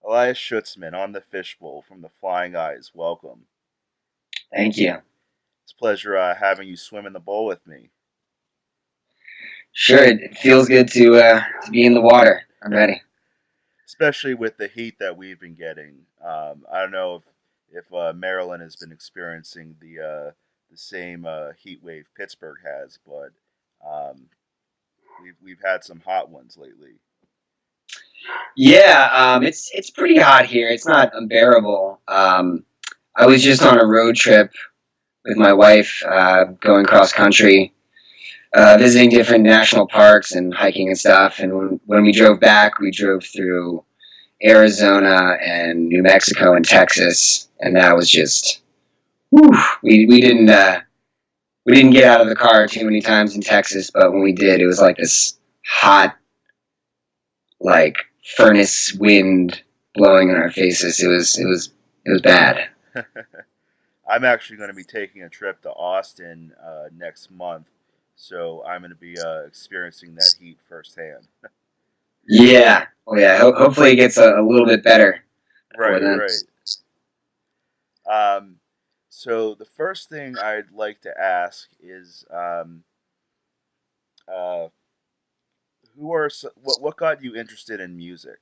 Elias Schutzman on the fishbowl from the Flying Eyes. Welcome. Thank you. It's a pleasure having you swim in the bowl with me. Sure, it feels good to be in the water. I'm ready. Especially with the heat that we've been getting. I don't know if Maryland has been experiencing the same heat wave Pittsburgh has, but um, we've had some hot ones lately. Yeah, it's pretty hot here. It's not unbearable. I was just on a road trip with my wife, going cross country, visiting different national parks and hiking and stuff. And when we drove back, we drove through Arizona and New Mexico and Texas, and that was just whew, we didn't get out of the car too many times in Texas, but when we did, it was like this hot, like furnace wind blowing in our faces. It was bad. I'm actually going to be taking a trip to Austin next month, so I'm going to be experiencing that heat firsthand. Yeah. Oh yeah. Hopefully it gets a little bit better before Right, then. right. Um, so the first thing I'd like to ask is, uh, what got you interested in music?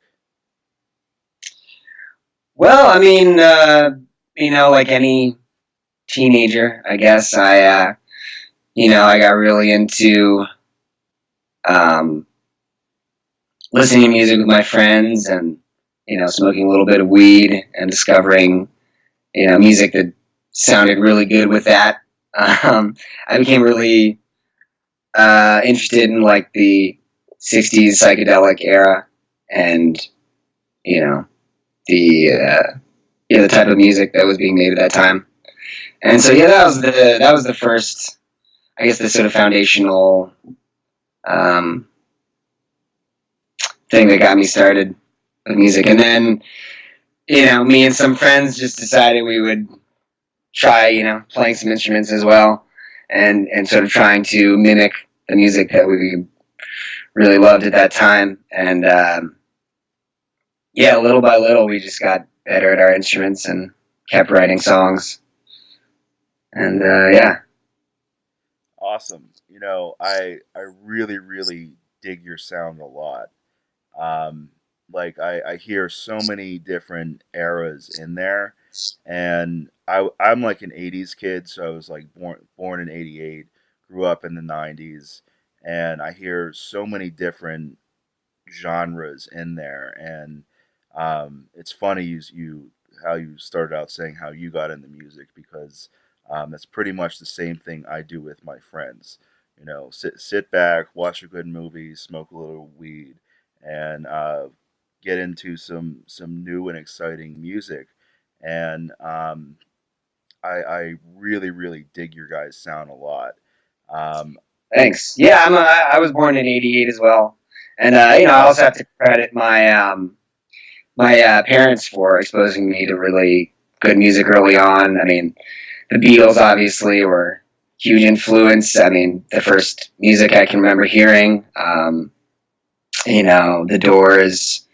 Well, like any teenager, I guess I got really into um, listening to music with my friends and smoking a little bit of weed and discovering music that sounded really good with that. Um, I became really interested in like the '60s psychedelic era, and you know the the type of music that was being made at that time. And so yeah, that was the first, I guess, the sort of foundational um, thing that got me started with music. And then me and some friends just decided we would try playing some instruments as well, and sort of trying to mimic the music that we really loved at that time. And yeah, little by little, we just got better at our instruments and kept writing songs. And yeah, Awesome. I really dig your sound a lot. Um, like I hear so many different eras in there, and I'm like an '80s kid, so I was like born in '88, grew up in the '90s, and I hear so many different genres in there, and it's funny you how you started out saying how you got into music because that's pretty much the same thing I do with my friends. Sit back, watch a good movie, smoke a little weed, and get into some new and exciting music. And I really dig your guys' sound a lot. Um, thanks. Yeah, I was born in '88 as well, and I also have to credit my parents for exposing me to really good music early on. I mean, the Beatles obviously were huge influence. I mean, the first music I can remember hearing, the Doors,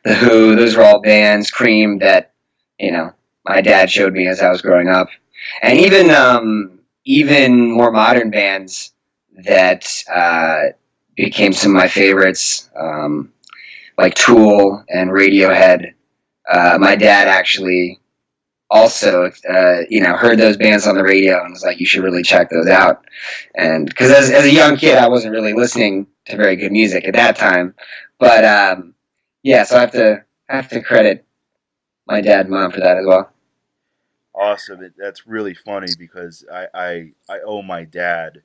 the Who, those were all bands. Cream that you know my dad showed me as I was growing up, and even more modern bands that became some of my favorites, like Tool and Radiohead. My dad actually also, heard those bands on the radio and was like, "You should really check those out." And because as a young kid, I wasn't really listening to very good music at that time, but yeah, so I have to credit my dad and mom for that as well. Awesome. That's really funny because I owe my dad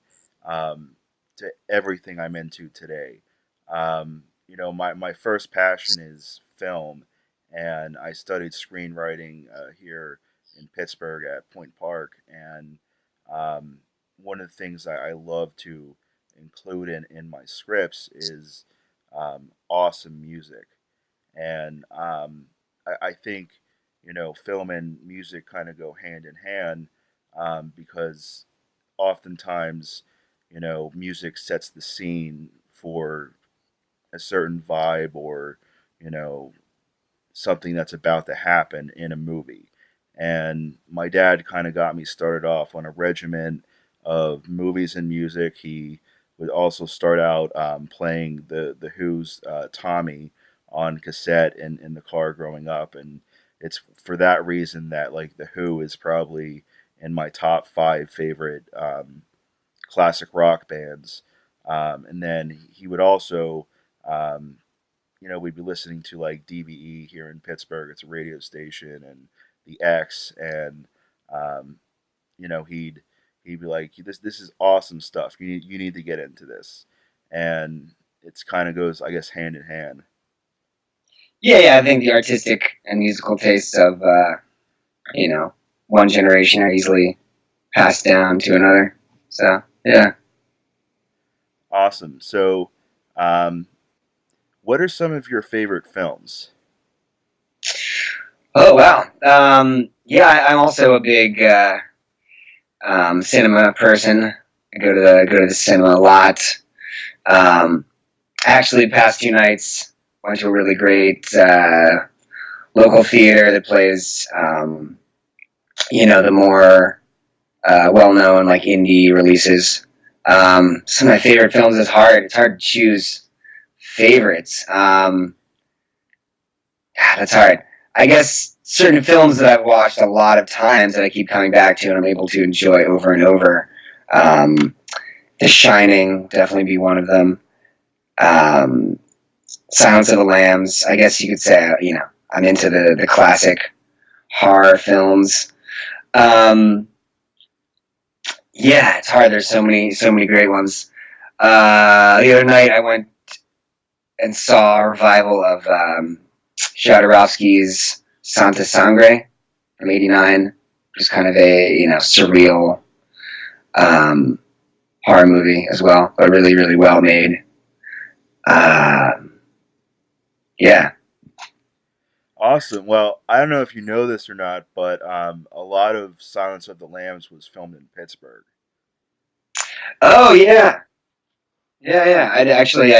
to everything I'm into today. My first passion is film, and I studied screenwriting here in Pittsburgh at Point Park. And um, one of the things I love to include in my scripts is awesome music. And I think film and music kind of go hand in hand because oftentimes music sets the scene for a certain vibe or you know something that's about to happen in a movie. And my dad kind of got me started off on a regimen of movies and music. He would also start out playing the Who's Tommy on cassette in the car growing up, and it's for that reason that like the Who is probably in my top five favorite classic rock bands. And then he would also um, we'd be listening to like DVE here in Pittsburgh. It's a radio station, and the X, and um, he'd be like, "This is awesome stuff. You need to get into this," and it's kind of goes, I guess, hand in hand. Yeah, yeah. I think the artistic and musical tastes of you know one generation are easily passed down to another. So yeah. Awesome. So, um, what are some of your favorite films? Oh wow. Yeah, I'm also a big cinema person. I go to the cinema a lot. Um, Actually, past 2 nights went to a really great local theater that plays the more well-known like indie releases. Some of my favorite films is hard. It's hard to choose favorites. That's hard. I guess certain films that I've watched a lot of times that I keep coming back to and I'm able to enjoy over and over. Um, The Shining definitely be one of them. Um, Silence of the Lambs. I guess you could say I'm into the classic horror films. Um, yeah, it's hard. There's so many great ones. The other night I went and saw a revival of Jodorowsky's Santa Sangre from '89, which is kind of a surreal um, horror movie as well, but really really well made. Uh, yeah. Awesome. Well, I don't know if you know this or not, but a lot of Silence of the Lambs was filmed in Pittsburgh. Oh yeah, yeah, yeah. I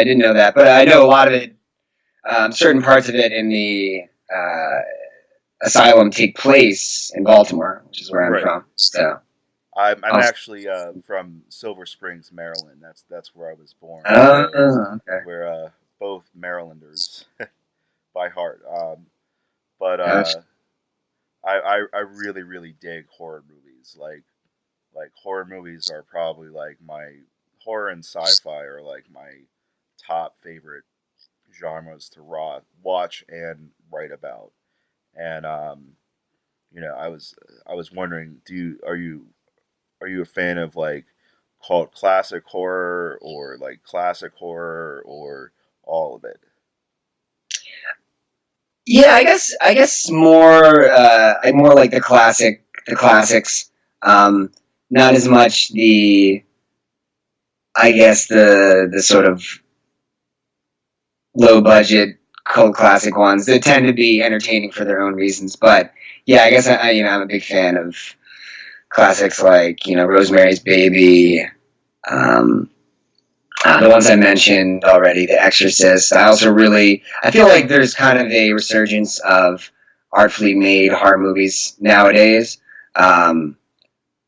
didn't know that, but I know a lot of it. Certain parts of it in the uh, asylum take place in Baltimore, which is where I'm Right. from. So, I'm also, actually from Silver Springs, Maryland. That's where I was born. So okay, we're both Marylanders by heart. But gotcha. I really really dig horror movies. Like horror movies are probably like my horror and sci-fi are like my top favorite genres to watch and write about. And I was wondering, are you a fan of like called classic horror or like classic horror or all of it? Yeah, I guess more I more like the classics. Um, Not as much the I guess the sort of low budget cult classic ones that tend to be entertaining for their own reasons. But yeah, I guess I'm a big fan of classics like Rosemary's Baby, um, the ones I mentioned already, The Exorcist. I feel like there's kind of a resurgence of artfully made horror movies nowadays um,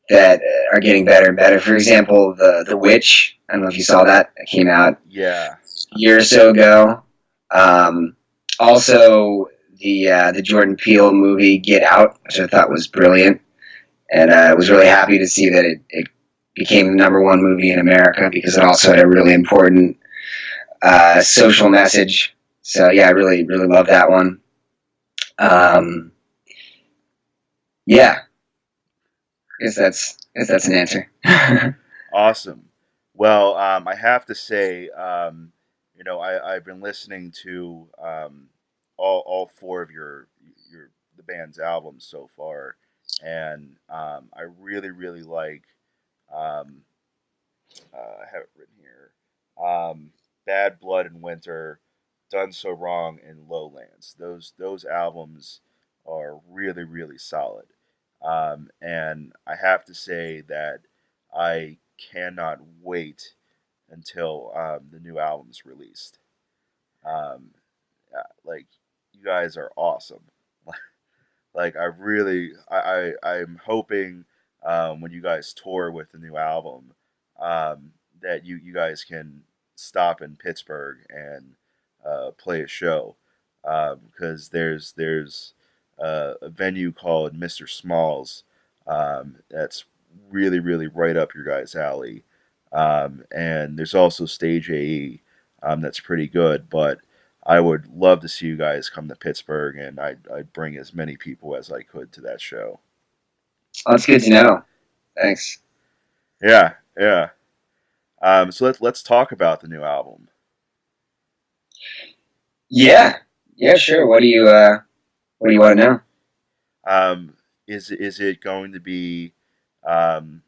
that are getting better and better. For example, The Witch. I don't know if you saw that. It came out Yeah. a year or so ago. Um, Also, the Jordan Peele movie Get Out, which I thought was brilliant, and I was really happy to see that it became the number one movie in America because it also had a really important social message. So yeah, I really really love that one. Um, yeah, I guess that's an answer. Awesome. Well, I have to say, I've been listening to all four of your the band's albums so far, and I really really like. Um, I have it written here. Bad Blood and Winter, Done So Wrong, and Lowlands. Those albums are really really solid, and I have to say that I cannot wait until the new album's released. Um, like you guys are awesome. Like I really, I'm hoping when you guys tour with the new album, that you guys can stop in Pittsburgh and play a show, because there's a venue called Mr. Smalls, that's really right up your guys' alley, and there's also Stage AE, that's pretty good, but I would love to see you guys come to Pittsburgh, and I'd bring as many people as I could to that show. Oh, that's good to know. Thanks. Yeah, yeah. So let's talk about the new album. Yeah, yeah, sure. What do you want to know? Is it going to be um,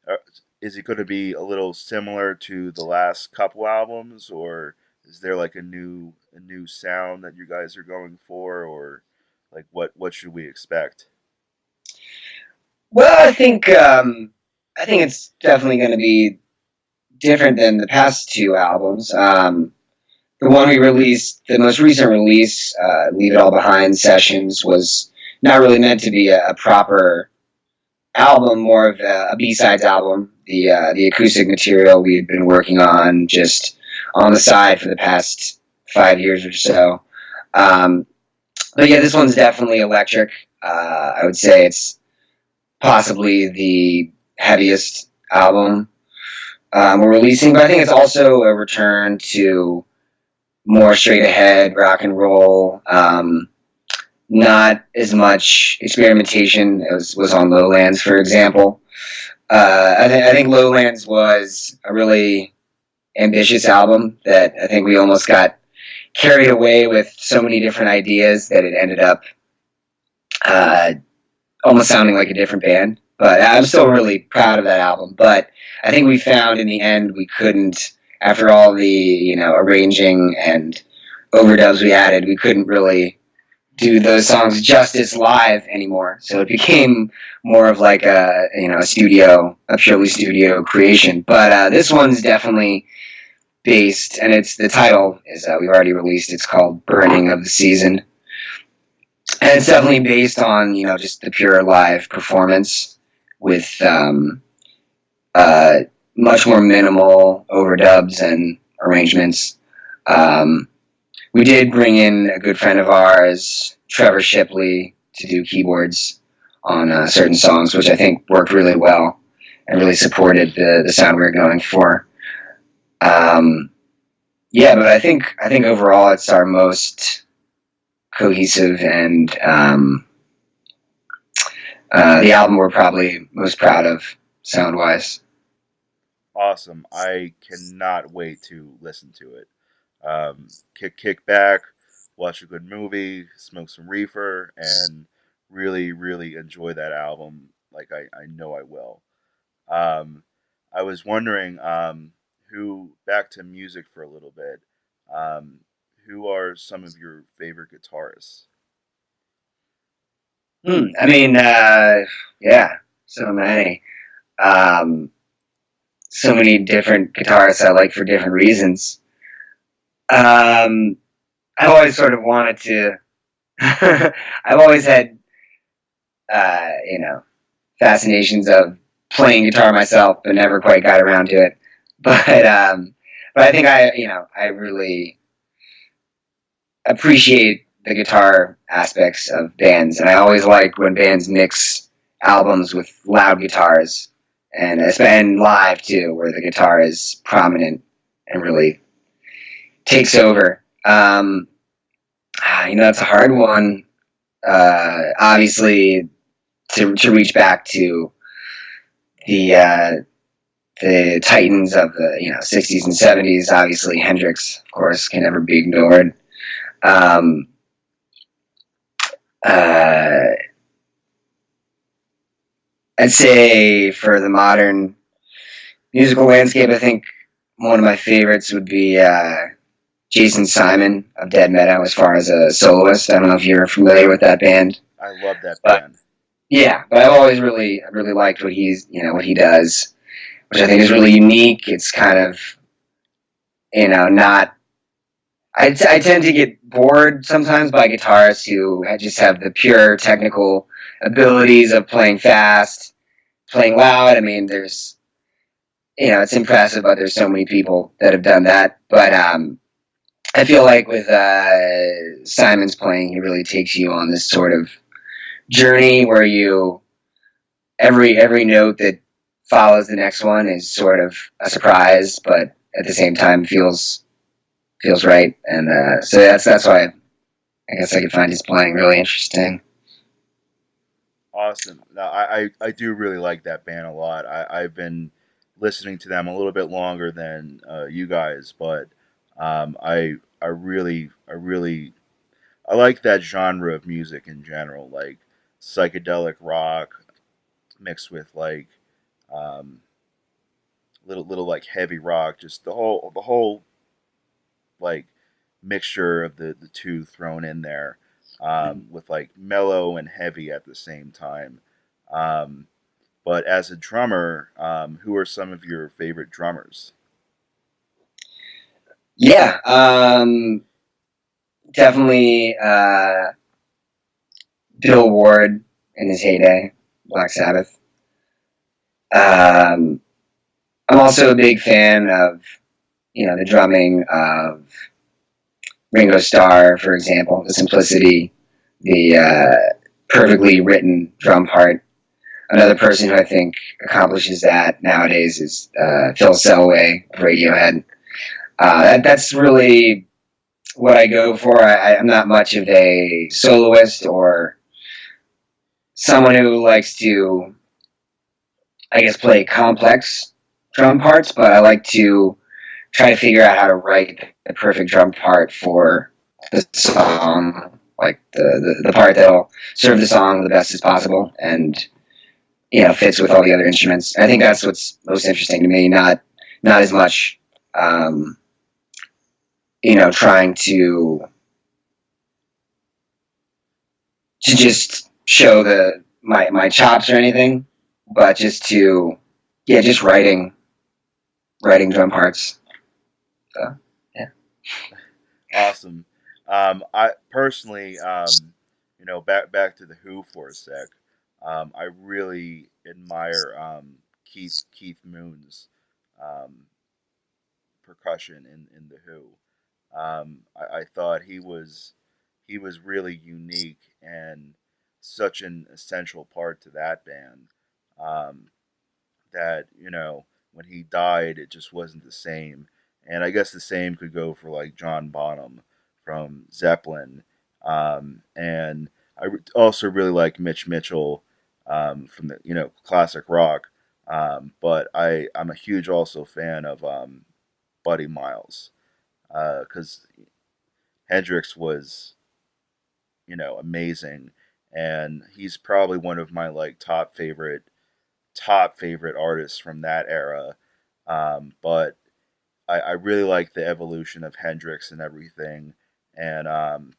uh, is it going to be a little similar to the last couple albums, or is there like a new sound that you guys are going for, or like what should we expect? Well, I think it's definitely going to be different than the past two albums. The one we released, the most recent release, "Leave It All Behind" sessions, was not really meant to be a proper album, more of a B-sides album. The acoustic material we had been working on just on the side for the past 5 years or so. Um, but yeah, this one's definitely electric. I would say it's possibly the heaviest album we're releasing, but I think it's also a return to more straight ahead rock and roll. Not as much experimentation as was on Lowlands, for example. I think Lowlands was a really ambitious album that I think we almost got carried away with so many different ideas that it ended up uh, almost sounding like a different band. But I'm still really proud of that album. But I think we found in the end we couldn't, after all the arranging and overdubs we added, we couldn't really do those songs justice live anymore. So it became more of like a purely studio creation. But this one's definitely based, and it's the title is we've already released. It's called "Burning of the Season," and it's definitely based on just the pure live performance with uh, much more minimal overdubs and arrangements. Um, we did bring in a good friend of ours, Trevor Shipley, to do keyboards on certain songs, which I think worked really well and really supported the sound we were going for. Um, yeah, but I think overall it's our most cohesive and the album we're probably most proud of sound wise. Awesome! I cannot wait to listen to it. Kick back, watch a good movie, smoke some reefer, and really enjoy that album. Like I know I will. Um, I was wondering, who back to music for a little bit. Um, who are some of your favorite guitarists? I mean, yeah, so many. Um, so many different guitarists I like for different reasons. Um, I've always sort of wanted to. I've always had, you know, fascinations of playing guitar myself, but never quite got around to it. But I think I really appreciate the guitar aspects of bands, and I always like when bands mix albums with loud guitars, and live too, where the guitar is prominent and really takes over. It's a hard one. Obviously, to reach back to the the titans of the '60s and '70s. Obviously, Hendrix, of course, can never be ignored. Um, uh, I'd say for the modern musical landscape, I think one of my favorites would be Jason Simon of Dead Meadow as far as a soloist. I don't know if you're familiar with that band, I love that but band. yeah, but I've always really liked what he does, which I think is really unique. It's kind of not I tend to get bored sometimes by guitarists who just have the pure technical abilities of playing fast, playing loud. I mean, there's, it's impressive, but there's so many people that have done that. But I feel like with Simon's playing, he really takes you on this sort of journey where you every note that follows the next one is sort of a surprise, but at the same time feels right. And so that's why I guess I could find his playing really interesting. Awesome. No, I do really like that band a lot. I've been listening to them a little bit longer than you guys, but I like that genre of music in general, like psychedelic rock mixed with like um, little like heavy rock, just the whole like mixture of the two thrown in there, with like mellow and heavy at the same time. Um, but as a drummer, who are some of your favorite drummers? Yeah, definitely Bill Ward in his heyday, Black Sabbath. Um, I'm also a big fan of the drumming of Ringo Starr, for example, the simplicity, the perfectly written drum part. Another person who I think accomplishes that nowadays is Phil Selway of Radiohead. That's really what I go for. I'm not much of a soloist or someone who likes to, I guess, play complex drum parts, but I like to try to figure out how to write the perfect drum part for the song, like the part that'll serve the song the best as possible and fits with all the other instruments. I think that's what's most interesting to me. Not as much, um, trying to just show my chops or anything, but just to just writing drum parts. So yeah. Awesome. I personally, back to the Who for a sec. I really admire Keith Moon's um, percussion in the Who. I thought he was really unique and such an essential part to that band. Um, that when he died, it just wasn't the same. And I guess the same could go for like John Bonham from Zeppelin. And also really like Mitch Mitchell, from the classic rock. But I'm a huge also fan of Buddy Miles, because Hendrix was amazing, and he's probably one of my like top favorite artists from that era. But I really like the evolution of Hendrix and everything, and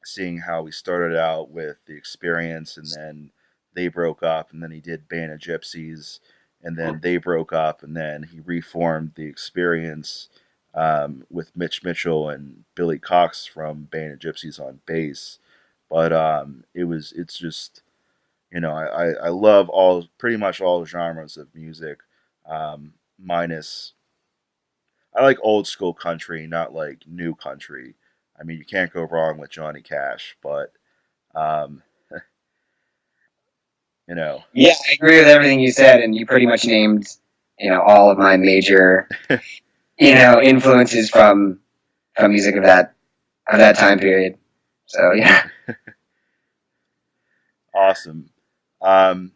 seeing how he started out with the Experience, and then they broke up, and then he did Band of Gypsies, and then they broke up, and then he reformed the Experience, with Mitch Mitchell and Billy Cox from Band of Gypsies on bass. But it's just I love all pretty much all genres of music, minus I like old school country, not like new country. I mean, you can't go wrong with Johnny Cash, but um, you know, Yeah, I agree with everything you said, and you pretty much named all of my major influences from music of that time period. So yeah. awesome. Um,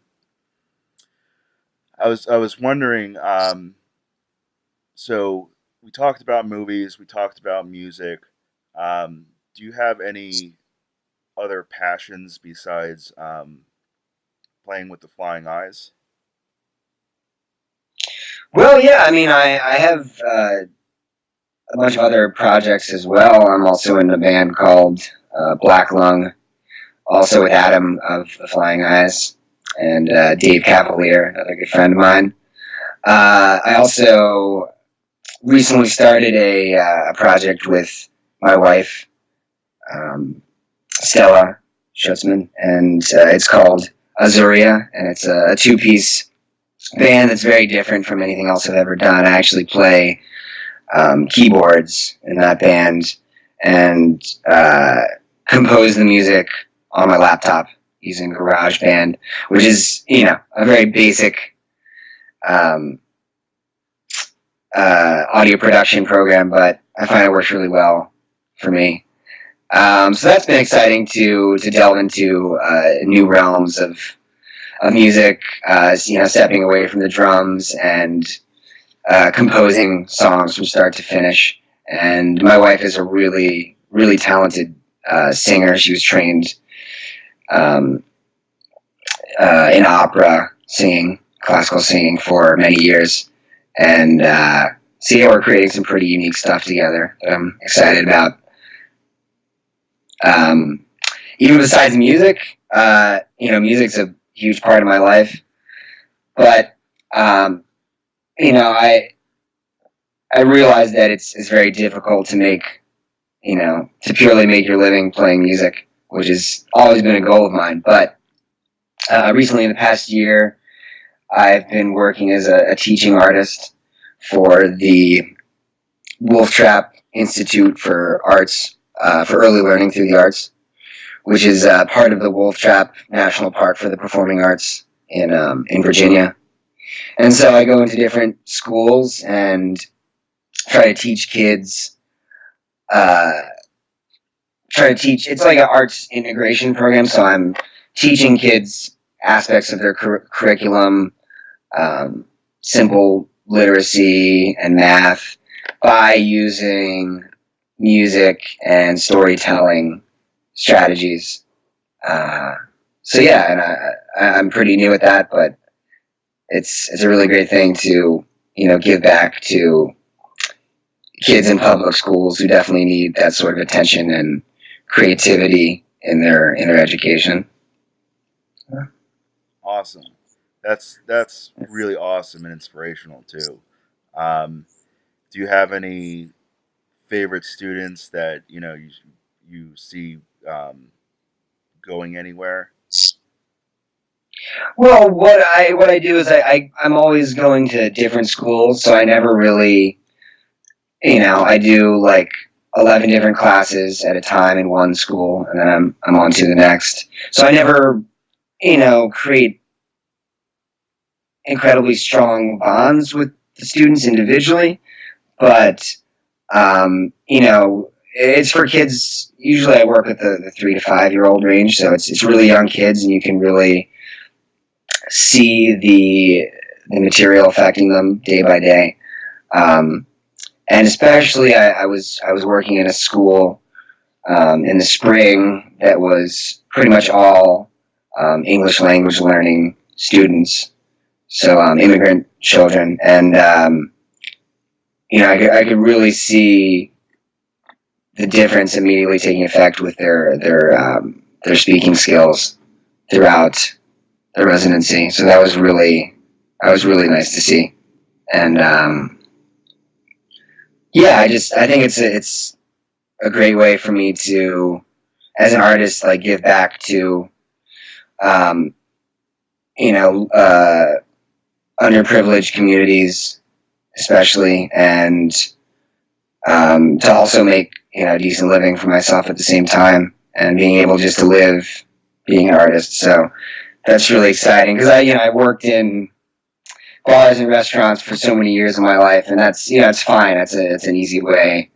I was wondering. So we talked about movies, we talked about music. Do you have any other passions besides playing with the Flying Eyes? Well, yeah. I mean, I have a bunch of other projects as well. I'm also in a band called Black Lung, also with Adam of the Flying Eyes and Dave Cavalier, another good friend of mine. I also recently started a project with my wife, um, Stella Schutzman, and it's called Azuria, and it's a two-piece band that's very different from anything else I've ever done. I actually play keyboards in that band and compose the music on my laptop using GarageBand, which is, a very basic um, audio production program, but I find it works really well for me. So that's been exciting to delve into new realms of music, stepping away from the drums and composing songs from start to finish. And my wife is a really, really talented singer. She was trained um, in opera singing, classical singing for many years. And so yeah, we're creating some pretty unique stuff together that I'm excited about. Um, Even besides music, music's a huge part of my life. But um, I realize that it's very difficult to to purely make your living playing music, which has always been a goal of mine. But recently, in the past year, I've been working as a teaching artist for the Wolf Trap Institute for Arts, for early learning through the arts, which is part of the Wolf Trap National Park for the Performing Arts in Virginia. And so I go into different schools and try to teach kids. Uh, it's like an arts integration program. So I'm teaching kids aspects of their curriculum, um, simple literacy and math, by using music and storytelling strategies. So yeah, and I'm pretty new at that, but it's a really great thing to give back to kids in public schools who definitely need that sort of attention and creativity in their education. Awesome. That's really awesome and inspirational too. Um, do you have any favorite students that you see going anywhere? Well, what I do is I'm always going to different schools, so I never really I do like 11 different classes at a time in one school, and then I'm on to the next. So I never create incredibly strong bonds with the students individually, but it's for kids. Usually, I work with the 3 to 5 year old range, so it's really young kids, and you can really see the material affecting them day by day. And especially, I was working in a school in the spring that was pretty much all English language learning students, so immigrant children, and I could really see the difference immediately taking effect with their speaking skills throughout the residency. So that was really nice to see, and yeah, I think it's a great way for me to, as an artist, like give back to um, you know uh, underprivileged communities, especially, and to also make a decent living for myself at the same time, and being able just to live being an artist. So that's really exciting because I worked in bars and restaurants for so many years of my life, and that's it's fine. It's an easy way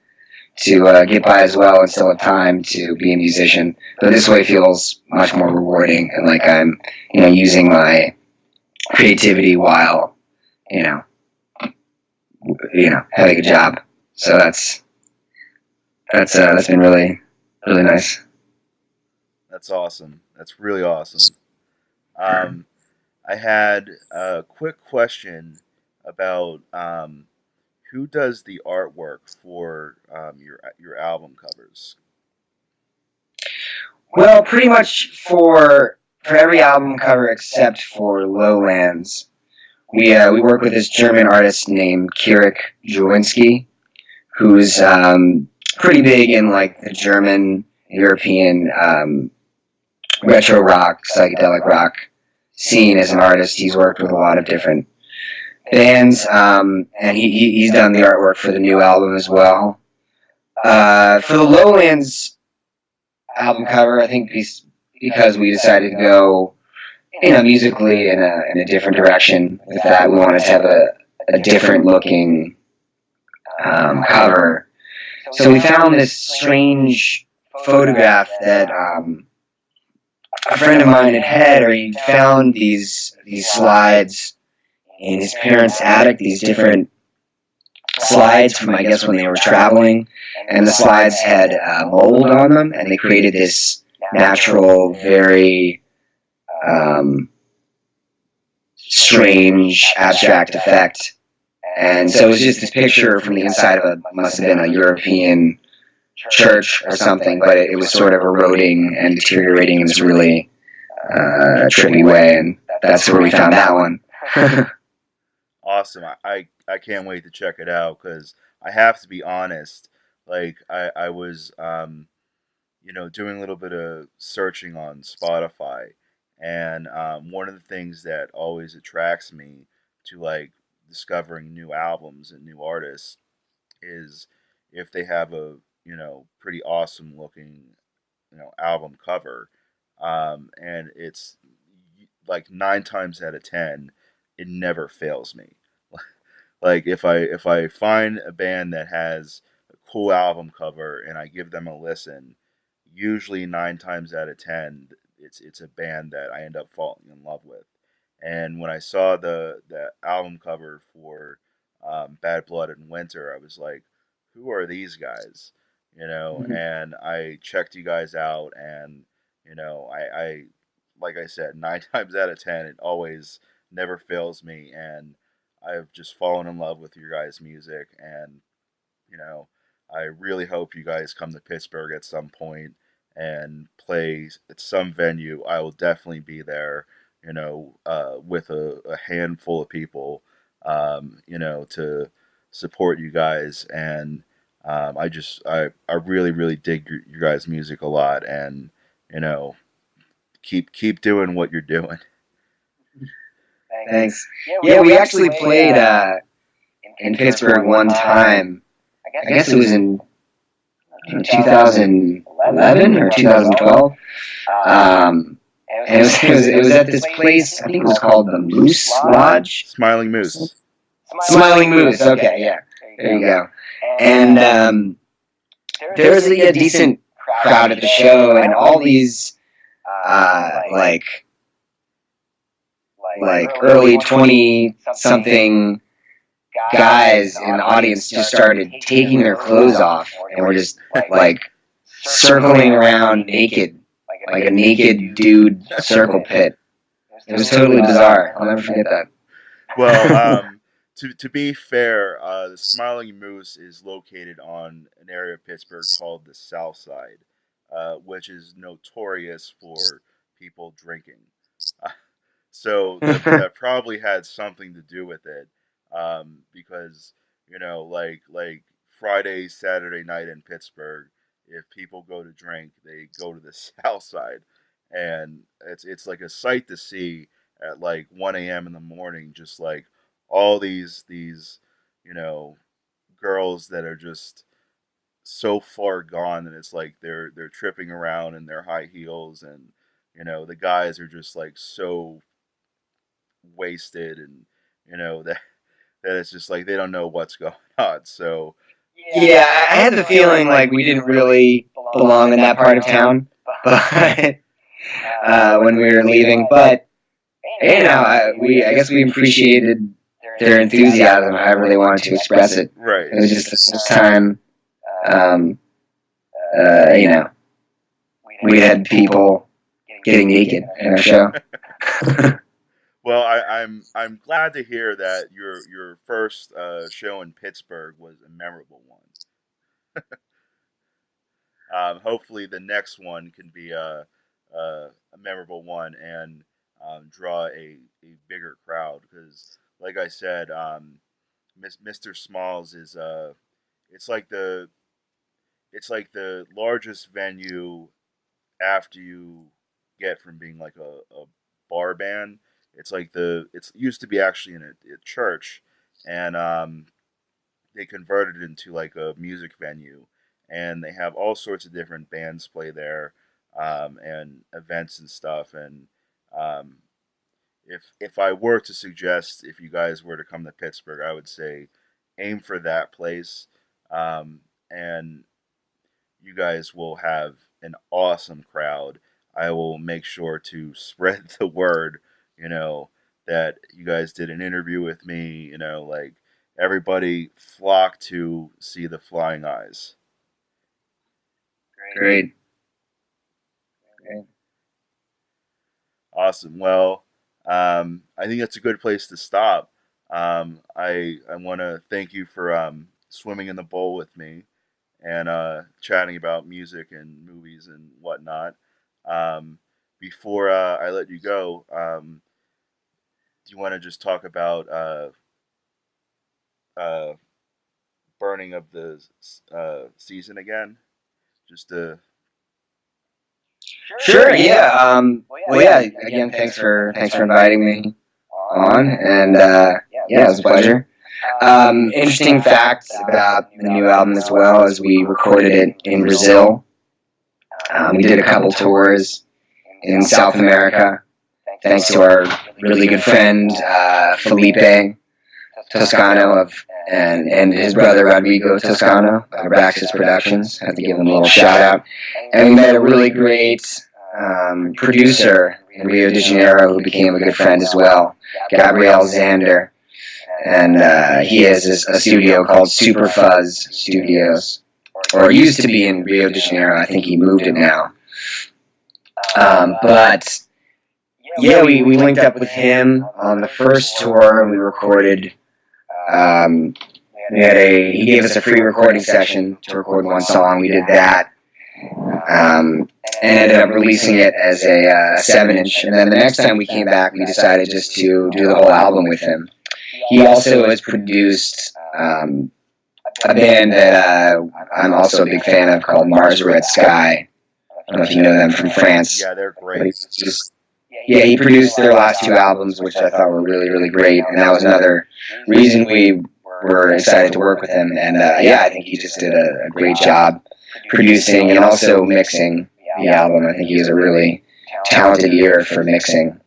to get by as well and still have time to be a musician. But this way feels much more rewarding, and like I'm using my creativity while you know having a job. So that's been really really nice. That's awesome. That's really awesome. Um, I had a quick question about who does the artwork for your album covers. Well, pretty much for every album cover except for Lowlands, we work with this German artist named Kirik Julinski, who's pretty big in like the German, European retro rock, psychedelic rock scene as an artist. He's worked with a lot of different bands, and he's done the artwork for the new album as well. For the Lowlands album cover, I think because we decided to go, musically in a different direction with that, we wanted to have a different looking cover. So we found this strange photograph that a friend of mine had, or he found these slides in his parents' attic, these different slides from, I guess, when they were traveling, and the slides had mold on them, and they created this natural, very strange, abstract effect. And so it was just this picture from the inside of must have been a European church or something, but it was sort of eroding and deteriorating in this really trippy way, and that's where we found that one. Awesome. I can't wait to check it out because I have to be honest. Like I was doing a little bit of searching on Spotify, and one of the things that always attracts me to like discovering new albums and new artists is if they have a pretty awesome looking album cover, and it's like 9 times out of 10, it never fails me. Like if I find a band that has a cool album cover and I give them a listen, usually 9 times out of 10, it's a band that I end up falling in love with. And when I saw the album cover for Bad Blood in Winter, I was like, who are these guys? And I checked you guys out, and I like I said, 9 times out of 10, it always never fails me, and I've just fallen in love with your guys' music, and you know, I really hope you guys come to Pittsburgh at some point and play at some venue. I will definitely be there, with a handful of people, to support you guys. And I really, really dig your guys' music a lot, and you know, keep doing what you're doing. Thanks. Yeah, we actually played in Pittsburgh one time. I guess it was in 2011 or 2012. And it was at this place, I think it was called the Moose Lodge. Smiling Moose. Smiling Moose, okay, yeah. There you go. And there was a decent crowd at the show, and all these, like early 20 something guys in the audience just started taking their clothes off and were just like circling around naked, like a naked dude circle pit. It was totally bizarre. I'll never forget that. Well, to be fair, the Smiling Moose is located on an area of Pittsburgh called the South Side, which is notorious for people drinking. So that probably had something to do with it, because like Friday, Saturday night in Pittsburgh, if people go to drink, they go to the South Side, and it's like a sight to see at like 1 a.m. in the morning, just like all these you know girls that are just so far gone, and it's like they're tripping around in their high heels, and the guys are just like so wasted, and that it's just like they don't know what's going on. So Yeah, I had the feeling like we didn't really belong in that part of town, but when we were leaving. But I guess we appreciated their enthusiasm. However, they wanted to express it. right. It was just the first time, um, you know, we had people getting naked in our show. Well, I'm glad to hear that your first show in Pittsburgh was a memorable one. Hopefully, the next one can be a memorable one, and draw a bigger crowd. Because, like I said, Mr. Smalls is it's like it's like the largest venue after you get from being like a bar band. It's like it's used to be actually in a church, and they converted it into like a music venue, and they have all sorts of different bands play there, and events and stuff. And um, if I were to suggest, if you guys were to come to Pittsburgh, I would say aim for that place, and you guys will have an awesome crowd. I will make sure to spread the word, you know, that you guys did an interview with me, like everybody flocked to see the Flying Eyes. Great. Great. Awesome. Well, I think that's a good place to stop. I want to thank you for swimming in the bowl with me and chatting about music and movies and whatnot. Um, before I let you go, do you want to just talk about uh, burning of the season again? Just to Sure. Yeah. Well, yeah. Again, thanks for inviting me on, and yeah, it was a pleasure. Interesting fact about the new album as well as we recorded it in Brazil. We did a couple tours in South America, thanks to our really good friend Felipe Toscano and his brother Rodrigo Toscano of Braxis Productions. I have to give him a little shout out. And we met a really great producer in Rio de Janeiro who became a good friend as well, Gabriel Zander. And he has a studio called Super Fuzz Studios, or it used to be in Rio de Janeiro. I think he moved it now. But yeah, we linked up with him on the first tour and we recorded. Um, he gave us a free recording session to record one song. We did that, and ended up releasing it as a 7-inch. And then the next time we came back, we decided just to do the whole album with him. He also has produced a band that I'm also a big fan of called Mars Red Sky. I don't know if you know them from France. yeah, they're great. Yeah, he produced their last two albums, which I thought were really, really great, and that was another reason we were excited to work with him. And yeah, I think he just did a great job producing and also mixing the album. I think he has a really talented ear for mixing.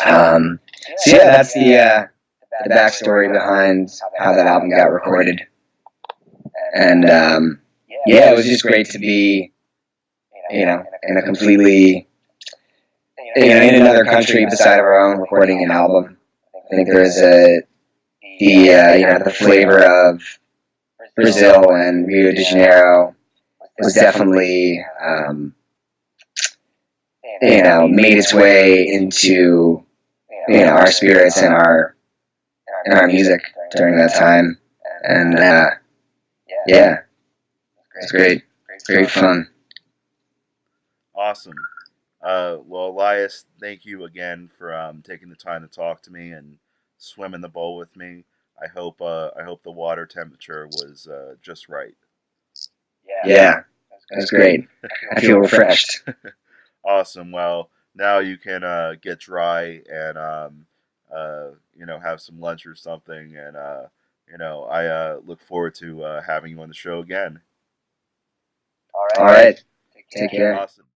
So yeah, that's the backstory behind how that album got recorded. And yeah, it was just great to be, in a completely, in another country beside of our own, recording an album. I think there's the flavor of Brazil and Rio de Janeiro was definitely, made its way into, our spirits and our music during that time. And yeah, it's great. It's great fun. Awesome. Well, Elias, thank you again for taking the time to talk to me and swim in the bowl with me. I hope the water temperature was just right. Yeah, that's great. I feel refreshed. Awesome. Well, now you can get dry and have some lunch or something. And I look forward to having you on the show again. All right. Take care. Awesome.